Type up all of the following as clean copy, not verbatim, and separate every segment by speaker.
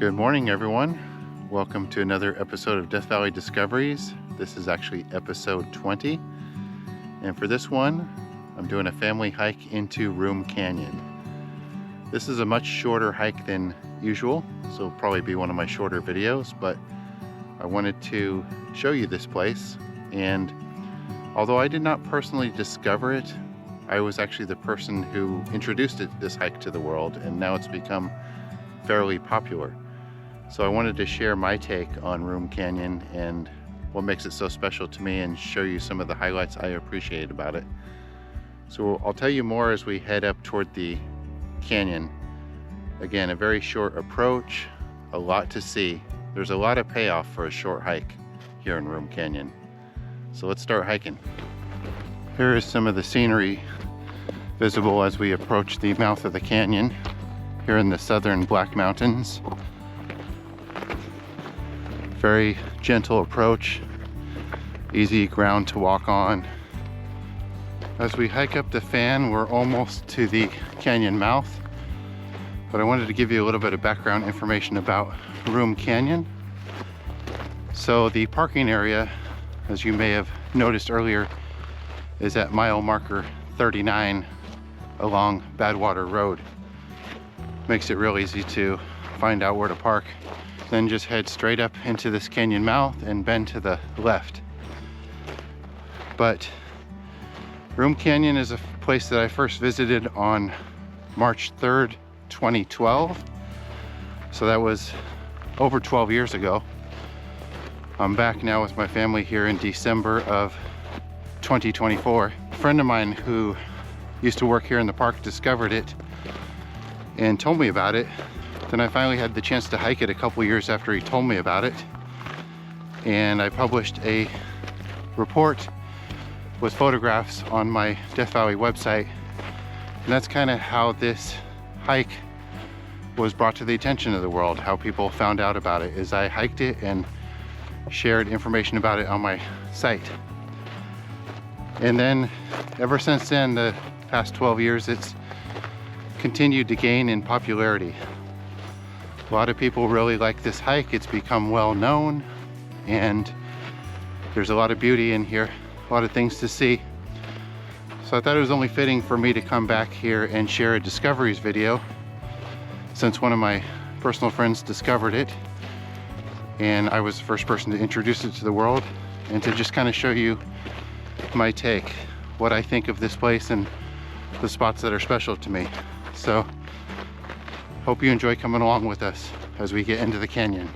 Speaker 1: Good morning, everyone. Welcome to another episode of Death Valley Discoveries. This is actually episode 20. And for this one, I'm doing a family hike into Room Canyon. This is a much shorter hike than usual, so it'll probably be one of my shorter videos, but I wanted to show you this place. And although I did not personally discover it, I was actually the person who introduced this hike to the world, and now it's become fairly popular. So I wanted to share my take on Room Canyon and what makes it so special to me and show you some of the highlights I appreciate about it. So I'll tell you more as we head up toward the canyon. Again, a very short approach, a lot to see. There's a lot of payoff for a short hike here in Room Canyon. So let's start hiking. Here is some of the scenery visible as we approach the mouth of the canyon here in the southern Black Mountains. Very gentle approach, easy ground to walk on. As we hike up the fan, we're almost to the canyon mouth, but I wanted to give you a little bit of background information about Room Canyon. So the parking area, as you may have noticed earlier, is at mile marker 39 along Badwater Road. Makes it real easy to find out where to park. Then just head straight up into this canyon mouth and bend to the left. But Room Canyon is a place that I first visited on March 3rd, 2012. So that was over 12 years ago. I'm back now with my family here in December of 2024. A friend of mine who used to work here in the park discovered it and told me about it. Then I finally had the chance to hike it a couple years after he told me about it. And I published a report with photographs on my Death Valley website. And that's kind of how this hike was brought to the attention of the world, how people found out about it, is I hiked it and shared information about it on my site. And then ever since then, the past 12 years, it's continued to gain in popularity. A lot of people really like this hike. It's become well known and there's a lot of beauty in here, a lot of things to see. So I thought it was only fitting for me to come back here and share a discoveries video, since one of my personal friends discovered it and I was the first person to introduce it to the world, and to just kind of show you my take, what I think of this place and the spots that are special to me. So hope you enjoy coming along with us as we get into the canyon.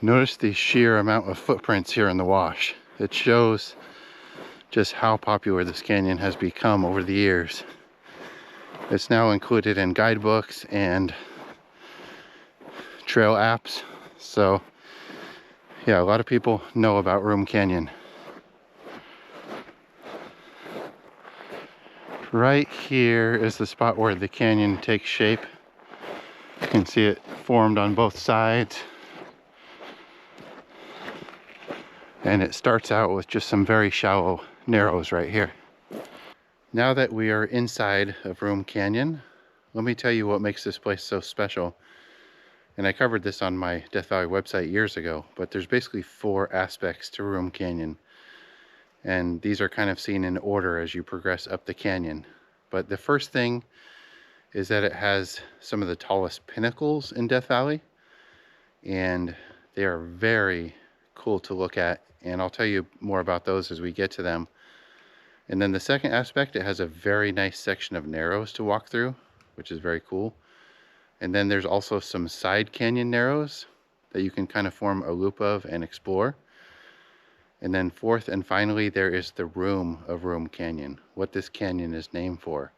Speaker 1: Notice the sheer amount of footprints here in the wash. It shows just how popular this canyon has become over the years. It's now included in guidebooks and trail apps. So yeah, a lot of people know about Room Canyon. Right here is the spot where the canyon takes shape. You can see it formed on both sides. And it starts out with just some very shallow narrows right here. Now that we are inside of Room Canyon, let me tell you what makes this place so special. And I covered this on my Death Valley website years ago, but there's basically 4 aspects to Room Canyon. And these are kind of seen in order as you progress up the canyon. But the first thing is that it has some of the tallest pinnacles in Death Valley. And they are very cool to look at. And I'll tell you more about those as we get to them. And then the second aspect, it has a very nice section of narrows to walk through, which is very cool. And then there's also some side canyon narrows that you can kind of form a loop of and explore. And then fourth and finally, there is the room of Room Canyon, what this canyon is named for.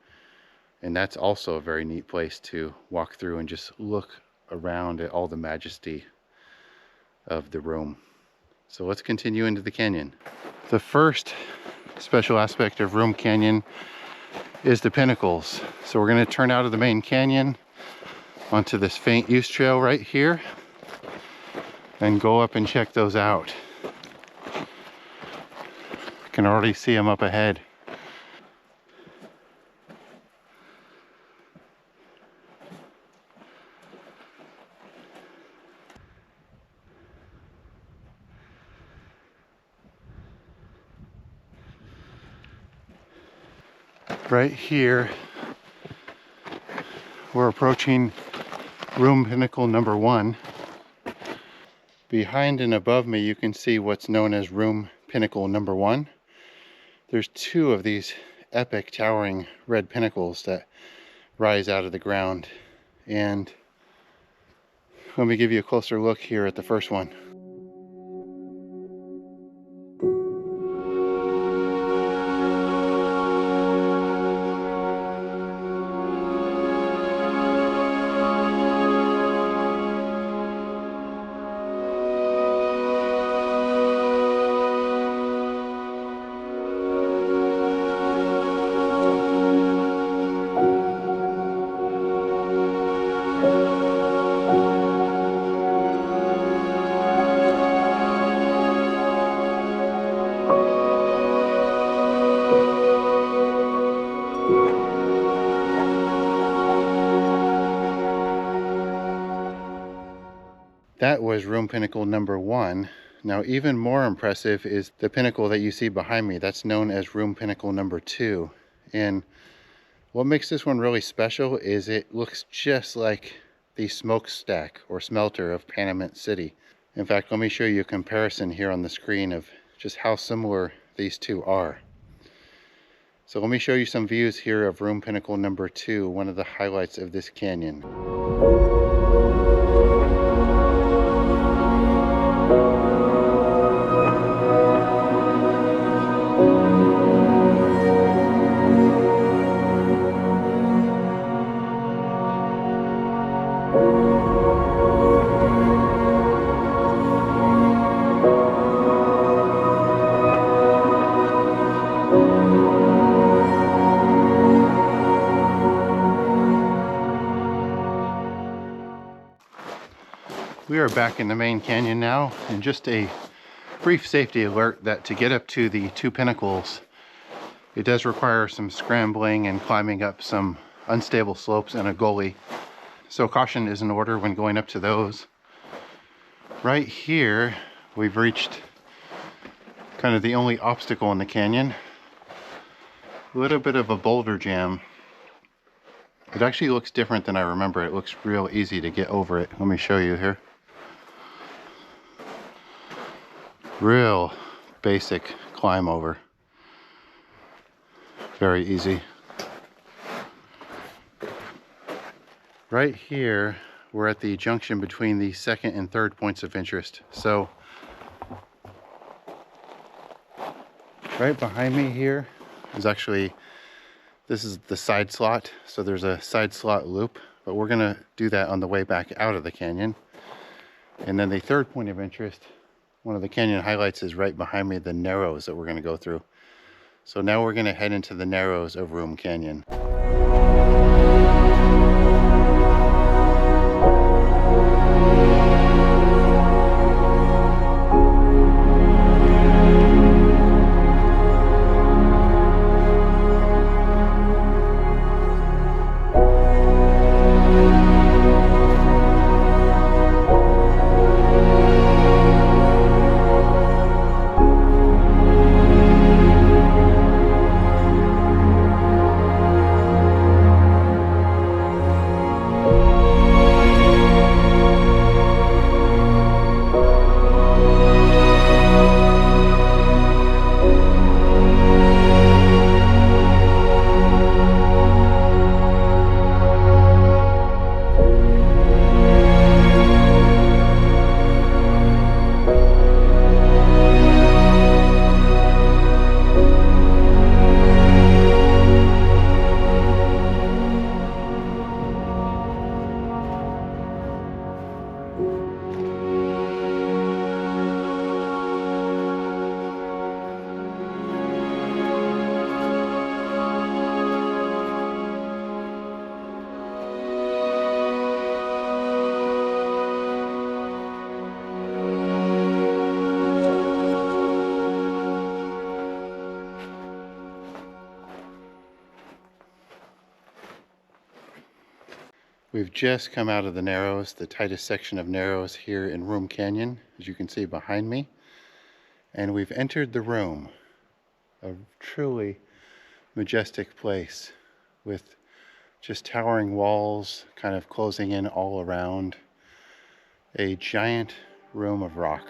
Speaker 1: And that's also a very neat place to walk through and just look around at all the majesty of the room. So let's continue into the canyon. The first special aspect of Room Canyon is the pinnacles. So we're going to turn out of the main canyon onto this faint use trail right here and go up and check those out. Can already see them up ahead. Right here, we're approaching room pinnacle number 1. Behind and above me, you can see what's known as room pinnacle number 1. There's 2 of these epic towering red pinnacles that rise out of the ground. And let me give you a closer look here at the first one. That was room pinnacle number 1. Now, even more impressive is the pinnacle that you see behind me. That's known as room pinnacle number 2. And what makes this one really special is it looks just like the smokestack or smelter of Panamint City. In fact, let me show you a comparison here on the screen of just how similar these 2 are. So let me show you some views here of room pinnacle number 2, one of the highlights of this canyon. We are back in the main canyon now, and just a brief safety alert that to get up to the 2 pinnacles, it does require some scrambling and climbing up some unstable slopes and a gully. So caution is in order when going up to those. Right here, we've reached kind of the only obstacle in the canyon. A little bit of a boulder jam. It actually looks different than I remember. It looks real easy to get over it. Let me show you here. Real basic climb over. Very easy. Right here, we're at the junction between the 2nd and 3rd points of interest. So, right behind me here is actually, this is the side slot. So there's a side slot loop, but we're gonna do that on the way back out of the canyon. And then the 3rd point of interest, one of the canyon highlights, is right behind me, the narrows that we're gonna go through. So now we're gonna head into the narrows of Room Canyon. We've just come out of the Narrows, the tightest section of Narrows here in Room Canyon, as you can see behind me. And we've entered the room, a truly majestic place with just towering walls kind of closing in all around. A giant room of rock.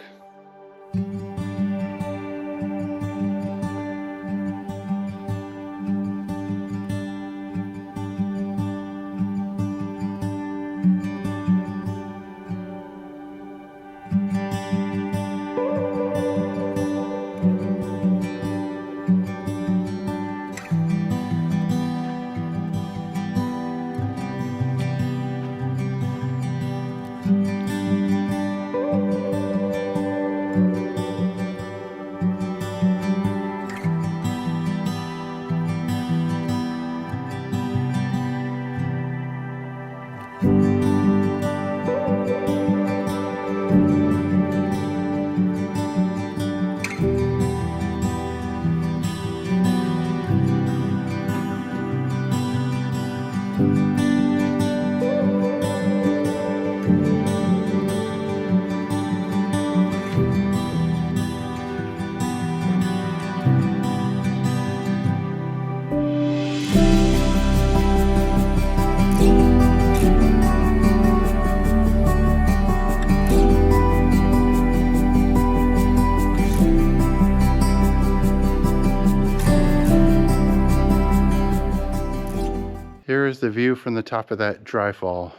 Speaker 1: Here is the view from the top of that dry fall.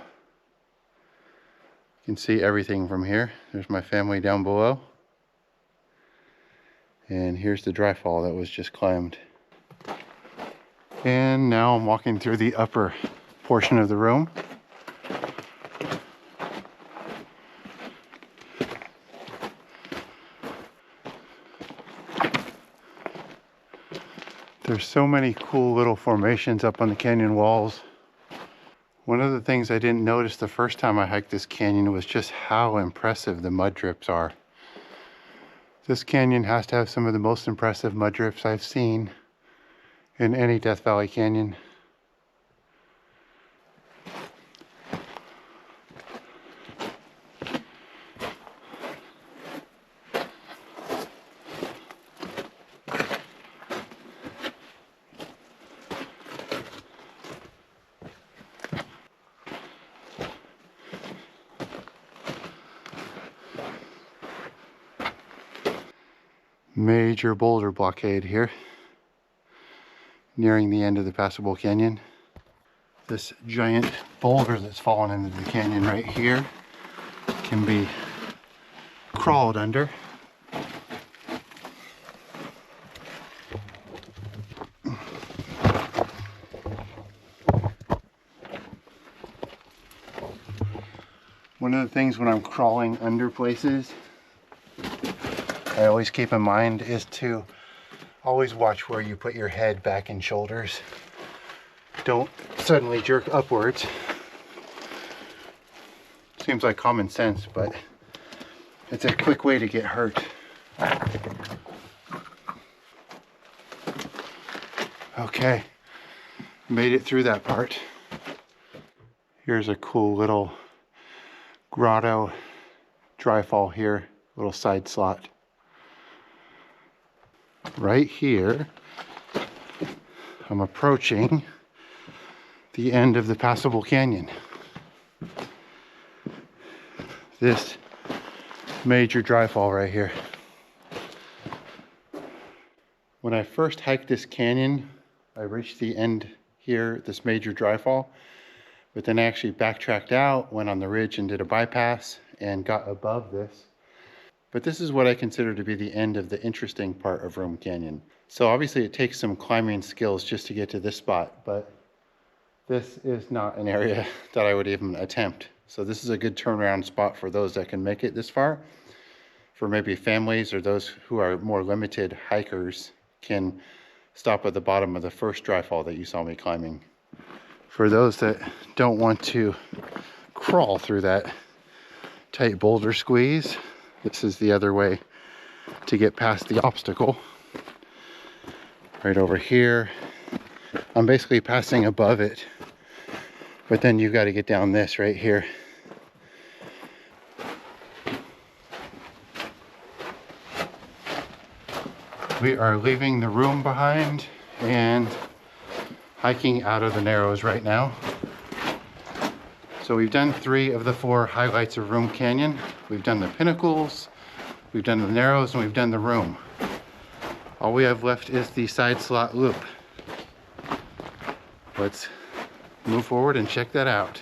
Speaker 1: You can see everything from here. There's my family down below. And here's the dry fall that was just climbed. And now I'm walking through the upper portion of the room. There's so many cool little formations up on the canyon walls. One of the things I didn't notice the first time I hiked this canyon was just how impressive the mud drips are. This canyon has to have some of the most impressive mud drips I've seen in any Death Valley canyon. Major boulder blockade here, nearing the end of the passable canyon. This giant boulder that's fallen into the canyon right here can be crawled under. One of the things when I'm crawling under places I always keep in mind is to always watch where you put your head, back, and shoulders. Don't suddenly jerk upwards. Seems like common sense, but it's a quick way to get hurt. Okay, made it through that part. Here's a cool little grotto dry fall here, little side slot. Right here, I'm approaching the end of the passable canyon. This major dry fall right here. When I first hiked this canyon, I reached the end here, this major dry fall, but then I actually backtracked out, went on the ridge and did a bypass and got above this. But this is what I consider to be the end of the interesting part of Room Canyon. So obviously it takes some climbing skills just to get to this spot, but this is not an area that I would even attempt. So this is a good turnaround spot for those that can make it this far. For maybe families or those who are more limited hikers can stop at the bottom of the first dry fall that you saw me climbing. For those that don't want to crawl through that tight boulder squeeze, this is the other way to get past the obstacle. Right over here. I'm basically passing above it But then you've got to get down this right here. We are leaving the room behind and hiking out of the Narrows right now. So we've done 3 of the 4 highlights of Room Canyon. We've done the Pinnacles, we've done the Narrows, and we've done the Room. All we have left is the side slot loop. Let's move forward and check that out.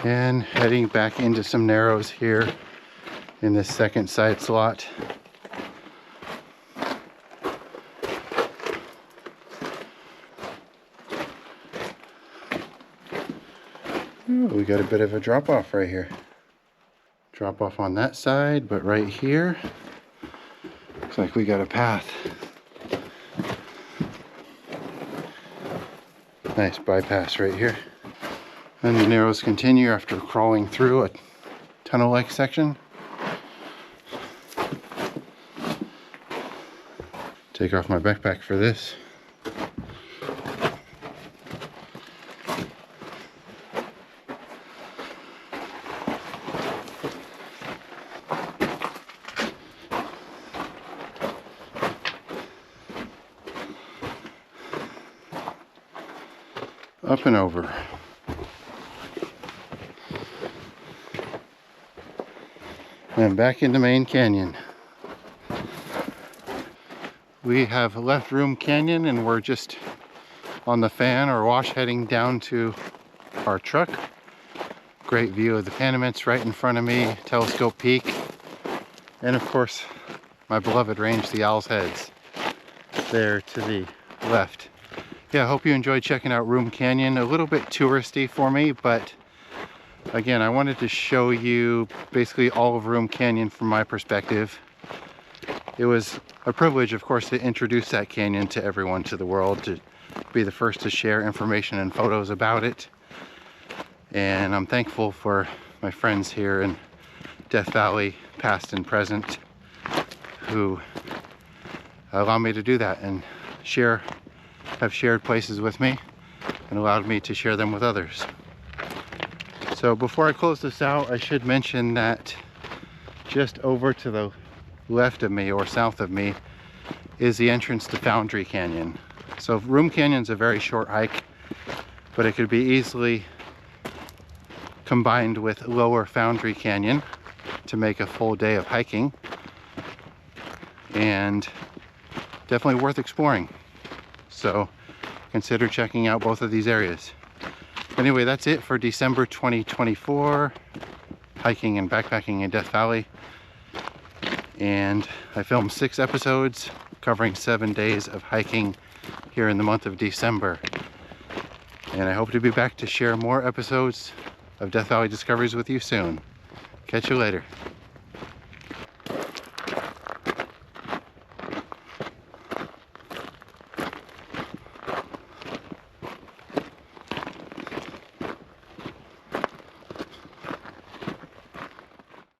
Speaker 1: And heading back into some Narrows here in this second side slot. Ooh, we got a bit of a drop off right here. Drop off on that side, but right here, looks like we got a path. Nice bypass right here. And the Narrows continue after crawling through a tunnel-like section. Take off my backpack for this. Up and over. And back into Main Canyon. We have left Room Canyon and we're just on the fan or wash heading down to our truck. Great view of the Panamints right in front of me, Telescope Peak, and of course my beloved range, the Owl's Heads, there to the left. Yeah, I hope you enjoyed checking out Room Canyon. A little bit touristy for me, but again, I wanted to show you basically all of Room Canyon from my perspective. It was a privilege, of course, to introduce that canyon to everyone, to the world, to be the first to share information and photos about it. And I'm thankful for my friends here in Death Valley, past and present, who allow me to do that and have shared places with me and allowed me to share them with others. So before I close this out, I should mention that just over to the left of me or south of me is the entrance to Foundry Canyon. So Room Canyon's a very short hike, but it could be easily combined with Lower Foundry Canyon to make a full day of hiking, and definitely worth exploring. So consider checking out both of these areas. Anyway, that's it for December 2024, hiking and backpacking in Death Valley. And I filmed 6 episodes covering 7 days of hiking here in the month of December. And I hope to be back to share more episodes of Death Valley Discoveries with you soon. Catch you later.